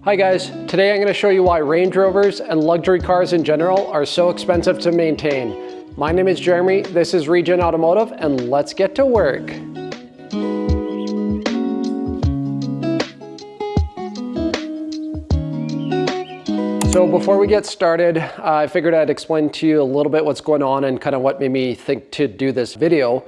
Hi guys, today I'm going to show you why Range Rovers and luxury cars in general are so expensive to maintain. My name is Jeremy, this is Regen Automotive, and let's get to work. So before we get started, I figured I'd explain to you a little bit what's going on and kind of what made me think to do this video.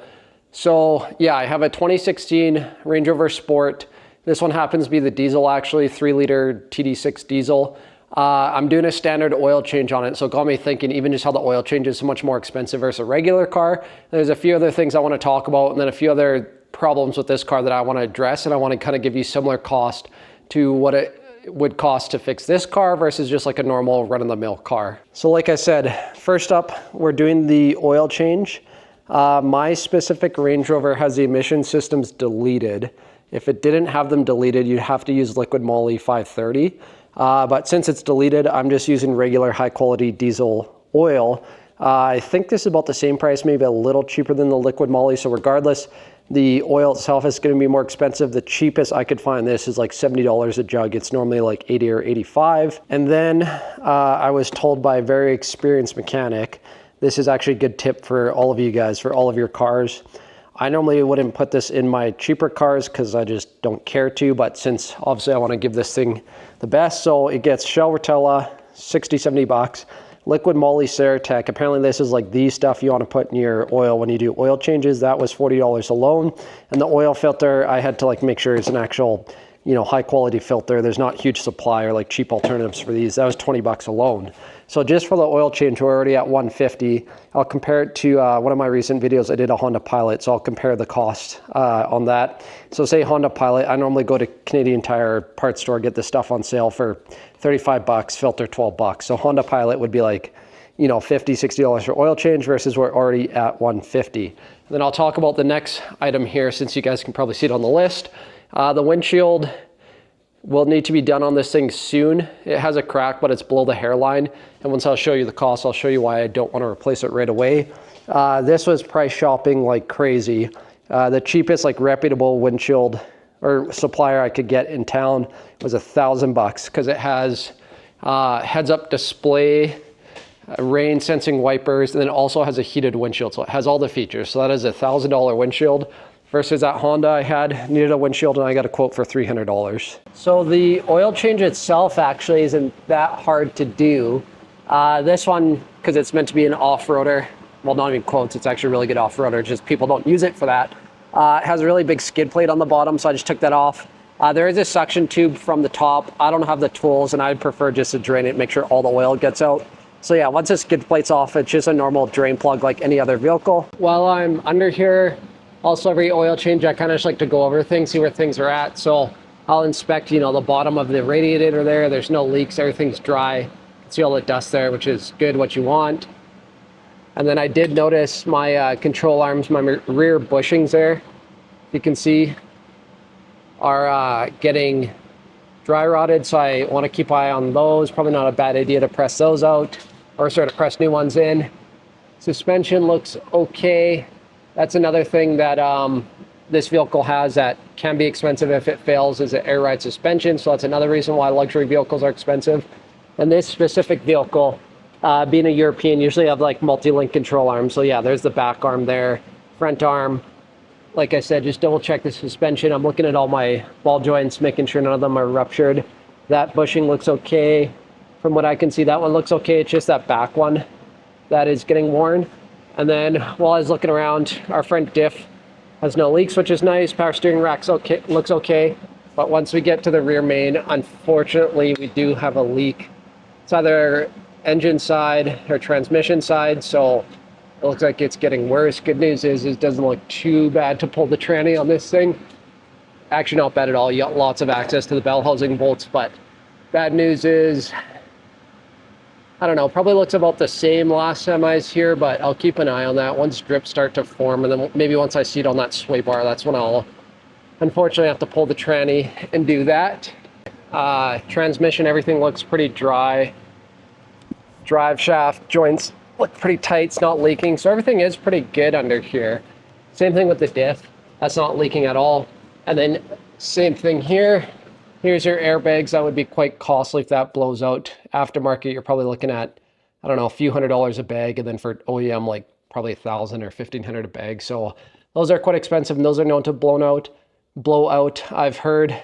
So yeah, I have a 2016 Range Rover Sport. This one happens to be the diesel, actually, 3-liter TD6 diesel. I'm doing a standard oil change on it, so it got me thinking even just how the oil change is so much more expensive versus a regular car. There's a few other things I want to talk about, and then a few other problems with this car that I want to address, and I want to kind of give you similar cost to what it would cost to fix this car versus just like a normal run-of-the-mill car. So like I said, first up, we're doing the oil change. My specific Range Rover has the emission systems deleted. If it didn't have them deleted, you'd have to use liquid moly 530. But since it's deleted, I'm just using regular high quality diesel oil. I think this is about the same price, maybe a little cheaper than the liquid moly. So regardless, the oil itself is going to be more expensive. The cheapest I could find this is like $70 a jug. It's normally like 80 or 85. And then I was told by a very experienced mechanic, this is actually a good tip for all of you guys, for all of your cars. I normally wouldn't put this in my cheaper cars because I just don't care to, but since obviously I want to give this thing the best, so it gets Shell Rotella, 60, 70 bucks, liquid moly Ceratec. Apparently this is like the stuff you want to put in your oil when you do oil changes. That was $40 alone. And the oil filter, I had to like make sure it's an actual, high quality filter. There's not huge supply or like cheap alternatives for these. That was 20 bucks alone. So just for the oil change, we're already at 150. I'll compare it to one of my recent videos. I did a Honda Pilot, so I'll compare the cost on that. So say Honda Pilot, I normally go to Canadian Tire parts store, get this stuff on sale for 35 bucks, filter 12 bucks. So Honda Pilot would be like, $50, $60 for oil change versus we're already at 150. And then I'll talk about the next item here, since you guys can probably see it on the list. The windshield will need to be done on this thing soon. It has a crack, but it's below the hairline. And once I'll show you the cost, I'll show you why I don't want to replace it right away. This was price shopping like crazy. The cheapest like reputable windshield or supplier I could get in town was $1,000 because it has heads-up display, rain sensing wipers, and then it also has a heated windshield. So it has all the features. So that is $1,000 windshield. Versus that Honda I needed a windshield and I got a quote for $300. So the oil change itself actually isn't that hard to do. This one, because it's meant to be an off-roader, well, not even quotes, it's actually a really good off-roader, just people don't use it for that. It has a really big skid plate on the bottom, so I just took that off. There is a suction tube from the top. I don't have the tools and I'd prefer just to drain it, make sure all the oil gets out. So yeah, once the skid plate's off, it's just a normal drain plug like any other vehicle. While I'm under here, also, every oil change, I kind of just like to go over things, see where things are at. So I'll inspect, the bottom of the radiator there. There's no leaks, everything's dry. You can see all the dust there, which is good, what you want. And then I did notice my control arms, my rear bushings there, you can see, are getting dry rotted. So I want to keep an eye on those. Probably not a bad idea to press those out or sort of press new ones in. Suspension looks okay. That's another thing that this vehicle has that can be expensive if it fails, is an air ride suspension. So that's another reason why luxury vehicles are expensive. And this specific vehicle, being a European, usually have like multi-link control arms. So yeah, there's the back arm there, front arm. Like I said, just double check the suspension. I'm looking at all my ball joints, making sure none of them are ruptured. That bushing looks okay. From what I can see, that one looks okay. It's just that back one that is getting worn. And then while I was looking around, our front diff has no leaks, which is nice. Power steering rack looks okay. But once we get to the rear main, unfortunately, we do have a leak. It's either engine side or transmission side, so it looks like it's getting worse. Good news is it doesn't look too bad to pull the tranny on this thing. Actually, not bad at all. You got lots of access to the bell housing bolts, but bad news is, I don't know, probably looks about the same last time I was here, but I'll keep an eye on that. Once drips start to form, and then maybe once I see it on that sway bar, that's when I'll unfortunately have to pull the tranny and do that. Transmission, everything looks pretty dry. Drive shaft joints look pretty tight, it's not leaking, so everything is pretty good under here. Same thing with the diff, that's not leaking at all. And then same thing here, Here's your airbags. That would be quite costly if that blows out. Aftermarket, you're probably looking at, I don't know, a few $100s a bag, and then for OEM, like probably $1,000 or $1,500 a bag. So those are quite expensive, and those are known to blow out. I've heard,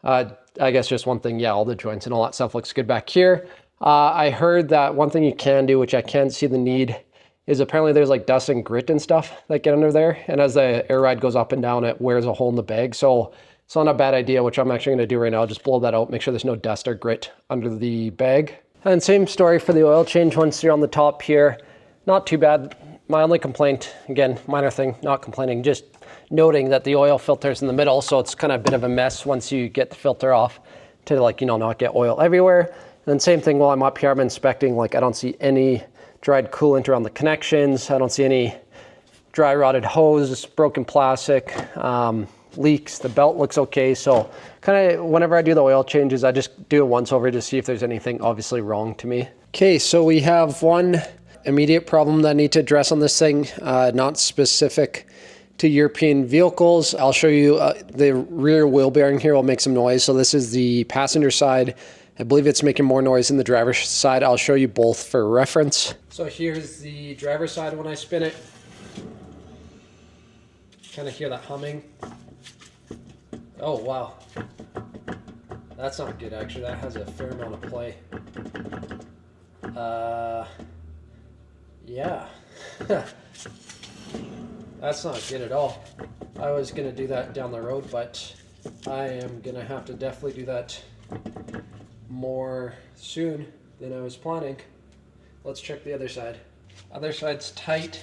I guess just one thing, yeah, all the joints and all that stuff looks good back here. I heard that one thing you can do, which I can't see the need, is apparently there's like dust and grit and stuff that get under there. And as the air ride goes up and down, it wears a hole in the bag. So it's not a bad idea, which I'm actually gonna do right now. Just blow that out, make sure there's no dust or grit under the bag. And same story for the oil change once you're on the top here. Not too bad. My only complaint, again, minor thing, not complaining, just noting that the oil filter's in the middle, so it's kind of a bit of a mess once you get the filter off to, like, you know, not get oil everywhere. And then same thing while I'm up here, I'm inspecting, like, I don't see any dried coolant around the connections. I don't see any dry rotted hose, broken plastic, leaks. The belt looks okay. So kind of whenever I do the oil changes, I just do it once over to see if there's anything obviously wrong to me. Okay, so we have one immediate problem that I need to address on this thing, not specific to European vehicles. I'll show you the rear wheel bearing here will make some noise. So this is the passenger side. I believe it's making more noise than the driver's side. I'll show you both for reference. So here's the driver's side when I spin it. Kind of hear that humming. Oh, wow. That's not good, actually. That has a fair amount of play. Yeah. That's not good at all. I was gonna do that down the road, but I am gonna have to definitely do that more soon than I was planning. Let's check the other side. Other side's tight.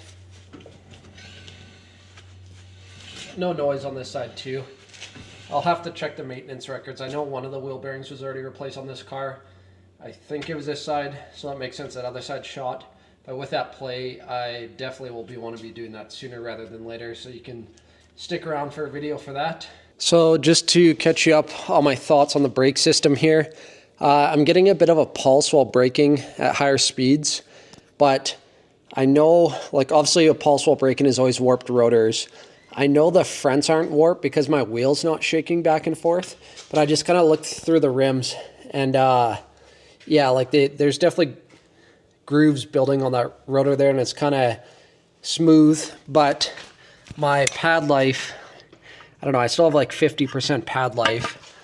No noise on this side too. I'll have to check the maintenance records. I know one of the wheel bearings was already replaced on this car. I think it was this side, so that makes sense. That other side's shot. But with that play, I definitely will want to be doing that sooner rather than later, so you can stick around for a video for that. So just to catch you up on my thoughts on the brake system here, I'm getting a bit of a pulse while braking at higher speeds, but I know, like, obviously a pulse while braking is always warped rotors. I know the fronts aren't warped because my wheel's not shaking back and forth, but I just kind of looked through the rims and yeah, like there's definitely grooves building on that rotor there, and it's kind of smooth, but my pad life, I don't know, I still have like 50% pad life.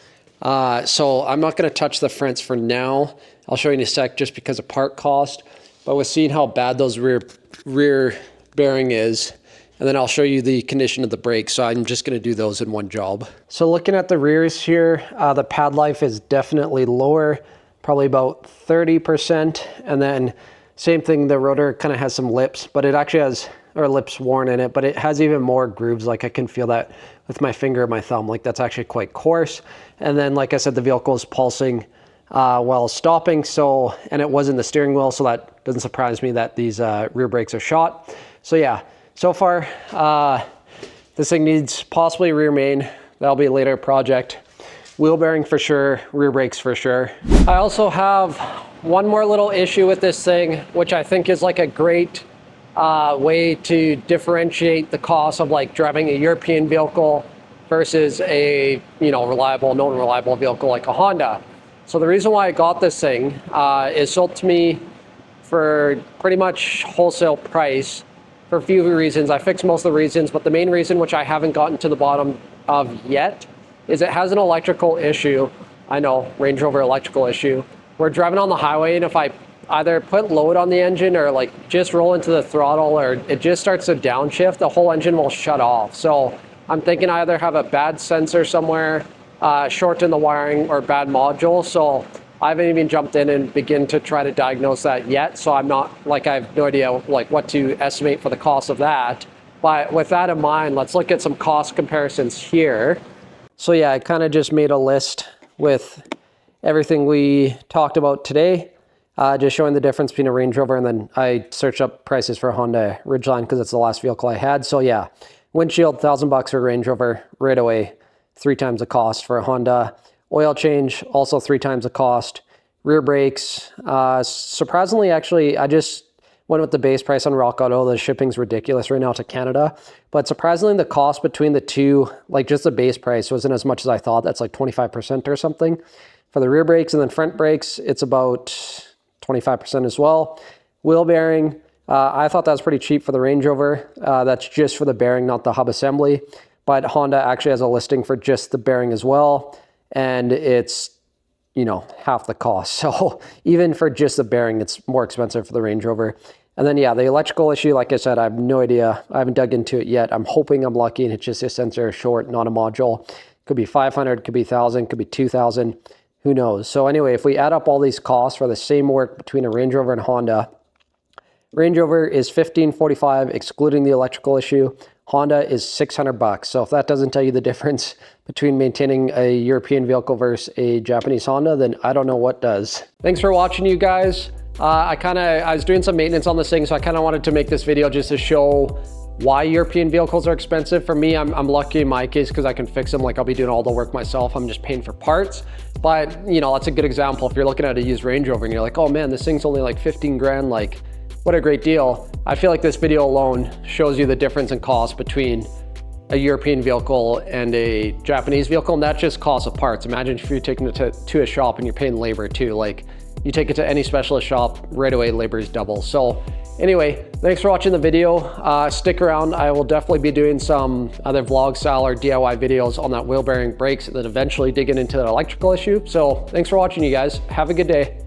So I'm not going to touch the fronts for now. I'll show you in a sec just because of part cost, but with seeing how bad those rear bearing is, and then I'll show you the condition of the brakes. So I'm just going to do those in one job. So looking at the rears here, the pad life is definitely lower, probably about 30%. And then same thing, the rotor kind of has some lips, but it actually has, or lips worn in it, but it has even more grooves. Like I can feel that with my finger and my thumb, like that's actually quite coarse. And then, like I said, the vehicle is pulsing while stopping. So, and it was in the steering wheel, so that doesn't surprise me that these rear brakes are shot. So yeah, so far, this thing needs possibly rear main. That'll be a later project. Wheel bearing for sure, rear brakes for sure. I also have one more little issue with this thing, which I think is like a great way to differentiate the cost of like driving a European vehicle versus a, you know, reliable, known reliable vehicle like a Honda. So the reason why I got this thing is sold to me for pretty much wholesale price for a few reasons. I fixed most of the reasons, but the main reason, which I haven't gotten to the bottom of yet, is it has an electrical issue. I know, Range Rover electrical issue. We're driving on the highway, and if I either put load on the engine or like just roll into the throttle, or it just starts to downshift, the whole engine will shut off. So I'm thinking I either have a bad sensor somewhere, short in the wiring, or bad module. So I haven't even jumped in and begin to try to diagnose that yet. So I'm not, like, I have no idea like what to estimate for the cost of that. But with that in mind, let's look at some cost comparisons here. So yeah, I kind of just made a list with everything we talked about today, just showing the difference between a Range Rover, and then I searched up prices for a Honda Ridgeline because it's the last vehicle I had. So yeah, windshield, $1,000 for a Range Rover right away, 3 times the cost for a Honda. Oil change, also 3 times the cost. Rear brakes, surprisingly, actually, I just went with the base price on Rock Auto. The shipping's ridiculous right now to Canada. But surprisingly, the cost between the two, like just the base price, wasn't as much as I thought. That's like 25% or something. For the rear brakes and then front brakes, it's about 25% as well. Wheel bearing, I thought that was pretty cheap for the Range Rover. That's just for the bearing, not the hub assembly. But Honda actually has a listing for just the bearing as well. And it's, you know, half the cost. So even for just the bearing, it's more expensive for the Range Rover. And then, yeah, the electrical issue, like I said, I have no idea. I haven't dug into it yet. I'm hoping I'm lucky and it's just a sensor short, not a module. Could be 500, could be 1,000, could be 2,000. Who knows? So anyway, if we add up all these costs for the same work between a Range Rover and Honda, Range Rover is $1,545 excluding the electrical issue. Honda is $600. So if that doesn't tell you the difference between maintaining a European vehicle versus a Japanese Honda, then I don't know what does. Thanks for watching, you guys. I was doing some maintenance on this thing, so I kind of wanted to make this video just to show why European vehicles are expensive. For me, I'm lucky in my case because I can fix them. Like, I'll be doing all the work myself. I'm just paying for parts. But, you know, that's a good example. If you're looking at a used Range Rover and you're like, oh man, this thing's only like 15 grand, like, what a great deal. I feel like this video alone shows you the difference in cost between a European vehicle and a Japanese vehicle, and that just cost of parts. Imagine if you're taking it to a shop and you're paying labor too. Like, you take it to any specialist shop, right away labor is double. So anyway, thanks for watching the video. Stick around. I will definitely be doing some other vlog style or DIY videos on that wheel bearing, brakes, and then eventually digging into that electrical issue. So thanks for watching, you guys. Have a good day.